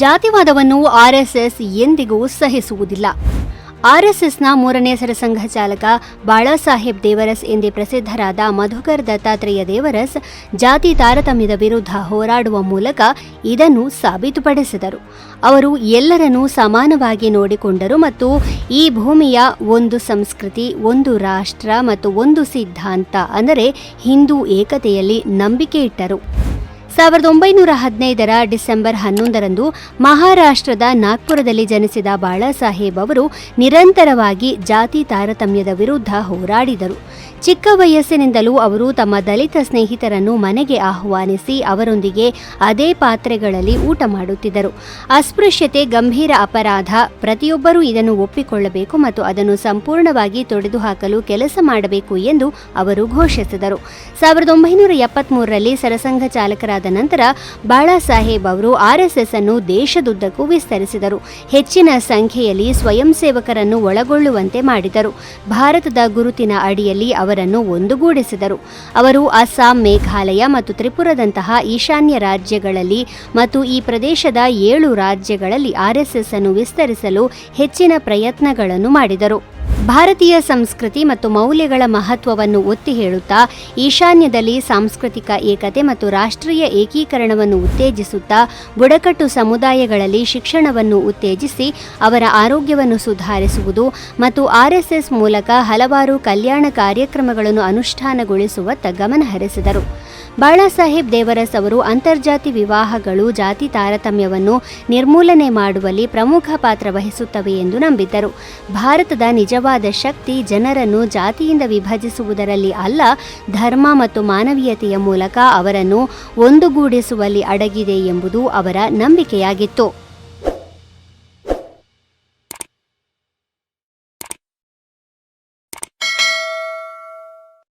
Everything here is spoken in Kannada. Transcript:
ಜಾತಿವಾದವನ್ನು ಆರ್ಎಸ್ಎಸ್ ಎಂದಿಗೂ ಸಹಿಸುವುದಿಲ್ಲ. ಆರ್ಎಸ್ಎಸ್ನ 3ನೇ ಸರಸಂಘ ಚಾಲಕ ಬಾಳಾಸಾಹೇಬ್ ದೇವರಸ್ ಎಂದೇ ಪ್ರಸಿದ್ಧರಾದ ಮಧುಕರ್ ದತ್ತಾತ್ರೇಯ ದೇವರಸ್ ಜಾತಿ ತಾರತಮ್ಯದ ವಿರುದ್ಧ ಹೋರಾಡುವ ಮೂಲಕ ಇದನ್ನು ಸಾಬೀತುಪಡಿಸಿದರು. ಅವರು ಎಲ್ಲರನ್ನೂ ಸಮಾನವಾಗಿ ನೋಡಿಕೊಂಡರು ಮತ್ತು ಈ ಭೂಮಿಯ ಒಂದು ಸಂಸ್ಕೃತಿ, ಒಂದು ರಾಷ್ಟ್ರ ಮತ್ತು ಒಂದು ಸಿದ್ಧಾಂತ ಅಂದರೆ ಹಿಂದೂ ಏಕತೆಯಲ್ಲಿ ನಂಬಿಕೆ ಇಟ್ಟರು. 1915ರ ಡಿಸೆಂಬರ್ 11ರಂದು ಮಹಾರಾಷ್ಟ್ರದ ನಾಗ್ಪುರದಲ್ಲಿ ಜನಿಸಿದ ಬಾಳಾಸಾಹೇಬ್ ಅವರು ನಿರಂತರವಾಗಿ ಜಾತಿ ತಾರತಮ್ಯದ ವಿರುದ್ಧ ಹೋರಾಡಿದರು. ಚಿಕ್ಕ ವಯಸ್ಸಿನಿಂದಲೂ ಅವರು ತಮ್ಮ ದಲಿತ ಸ್ನೇಹಿತರನ್ನು ಮನೆಗೆ ಆಹ್ವಾನಿಸಿ ಅವರೊಂದಿಗೆ ಅದೇ ಪಾತ್ರೆಗಳಲ್ಲಿ ಊಟ ಮಾಡುತ್ತಿದ್ದರು. ಅಸ್ಪೃಶ್ಯತೆ ಗಂಭೀರ ಅಪರಾಧ, ಪ್ರತಿಯೊಬ್ಬರೂ ಇದನ್ನು ಒಪ್ಪಿಕೊಳ್ಳಬೇಕು ಮತ್ತು ಅದನ್ನು ಸಂಪೂರ್ಣವಾಗಿ ತೊಡೆದುಹಾಕಲು ಕೆಲಸ ಮಾಡಬೇಕು ಎಂದು ಅವರು ಘೋಷಿಸಿದರು. 1973ರಲ್ಲಿ ಸರಸಂಘ ಚಾಲಕರಾದ ನಂತರ ಬಾಳಾಸಾಹೇಬ್ ಅವರು ಆರ್ಎಸ್ಎಸ್ ಅನ್ನು ದೇಶದುದ್ದಕ್ಕೂ ವಿಸ್ತರಿಸಿದರು. ಹೆಚ್ಚಿನ ಸಂಖ್ಯೆಯಲ್ಲಿ ಸ್ವಯಂ ಸೇವಕರನ್ನು ಒಳಗೊಳ್ಳುವಂತೆ ಮಾಡಿದರು. ಭಾರತದ ಗುರುತಿನ ಅಡಿಯಲ್ಲಿ ಅವರನ್ನು ಒಂದುಗೂಡಿಸಿದರು. ಅವರು ಅಸ್ಸಾಂ, ಮೇಘಾಲಯ ಮತ್ತು ತ್ರಿಪುರದಂತಹ ಈಶಾನ್ಯ ರಾಜ್ಯಗಳಲ್ಲಿ ಮತ್ತು ಈ ಪ್ರದೇಶದ 7 ರಾಜ್ಯಗಳಲ್ಲಿ ಆರ್ಎಸ್ಎಸ್ ಅನ್ನು ವಿಸ್ತರಿಸಲು ಹೆಚ್ಚಿನ ಪ್ರಯತ್ನಗಳನ್ನು ಮಾಡಿದರು. ಭಾರತೀಯ ಸಂಸ್ಕೃತಿ ಮತ್ತು ಮೌಲ್ಯಗಳ ಮಹತ್ವವನ್ನು ಒತ್ತಿ ಹೇಳುತ್ತಾ ಈಶಾನ್ಯದಲ್ಲಿ ಸಾಂಸ್ಕೃತಿಕ ಏಕತೆ ಮತ್ತು ರಾಷ್ಟ್ರೀಯ ಏಕೀಕರಣವನ್ನು ಉತ್ತೇಜಿಸುತ್ತಾ ಬುಡಕಟ್ಟು ಸಮುದಾಯಗಳಲ್ಲಿ ಶಿಕ್ಷಣವನ್ನು ಉತ್ತೇಜಿಸಿ ಅವರ ಆರೋಗ್ಯವನ್ನು ಸುಧಾರಿಸುವುದು ಮತ್ತು ಆರ್ಎಸ್ಎಸ್ ಮೂಲಕ ಹಲವಾರು ಕಲ್ಯಾಣ ಕಾರ್ಯಕ್ರಮಗಳನ್ನು ಅನುಷ್ಠಾನಗೊಳಿಸುವತ್ತ ಗಮನ ಹರಿಸಿದರು. ಬಾಳಾಸಾಹೇಬ್ ದೇವರಸ್ ಅವರು ಅಂತರ್ಜಾತಿ ವಿವಾಹಗಳು ಜಾತಿ ತಾರತಮ್ಯವನ್ನು ನಿರ್ಮೂಲನೆ ಮಾಡುವಲ್ಲಿ ಪ್ರಮುಖ ಪಾತ್ರ ವಹಿಸುತ್ತವೆ ಎಂದು ನಂಬಿದ್ದರು. ಭಾರತದ ನಿಜವಾದ ಶಕ್ತಿ ಜನರನ್ನು ಜಾತಿಯಿಂದ ವಿಭಜಿಸುವುದರಲ್ಲಿ ಅಲ್ಲ, ಧರ್ಮ ಮತ್ತು ಮಾನವೀಯತೆಯ ಮೂಲಕ ಅವರನ್ನು ಒಂದುಗೂಡಿಸುವಲ್ಲಿ ಅಡಗಿದೆ ಎಂಬುದು ಅವರ ನಂಬಿಕೆಯಾಗಿತ್ತು.